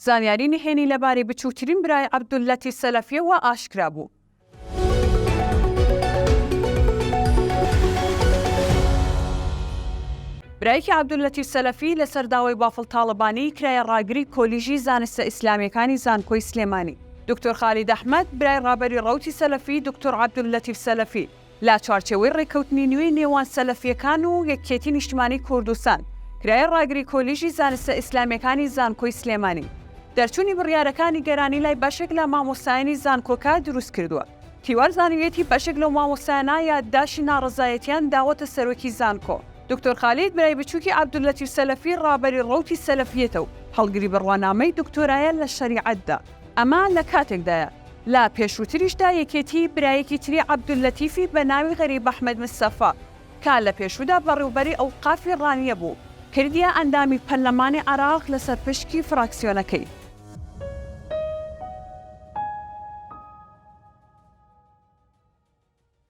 زانیاری نهێنی لەبارەی بچووترین برای عەبدولەتیف سەلەفیەوە ئاشکرا بوو. برایەکی عەبدولەتیف سەلەفی لەسەر داوای بافڵ تاڵبانی کرایە ڕاگری کۆلیژی زانستە ئیسلامیەکانی زانکۆی سلێمانی. دکتۆر خالید ئەحمەد برای ڕابەری ڕەوتی سەلەفی دکتۆر عەبدولەتیف سەلەفی لا چوارچێوەی ڕێکەوتنی نوێی نێوان سەلەفیەکان و یەکێتی نیشتیمانی کوردستان کرایە ڕاگری کۆلیژی زانستە ئیسلامیەکانی زانکۆی سلێمانی دەرچوونی بڕیارەکانی گەرانی لای بەشێک لە مامۆستایانی زانکۆکە دروست کردووە. تیوار زانوێتی بەشێک لەو مامۆستایانە یادداشتی ناڕەزایەتیان داوەتە سەرۆکی زانکۆ. دکتۆر خالید برای بچووکی عەبدولەتیف سەلەفی ڕابەری ڕەوتی سەلەفیەتە و هەڵگری بڕوانامەی دکتۆرایە لە شەریعەتدا. ئەمە لە کاتێکدایە لا پێشووتریشدا یەکێتی برایەکی تری عەبدولەتیفی بە ناوی غەریب ئەحمەد مستەفا کە لە پێشوودا بەڕێوەبەری ئەوقافی ڕانیە بوو کردیە ئەندامی پەرلەمانی عێراق لەسەر پشکی فراکسیۆنەکەی.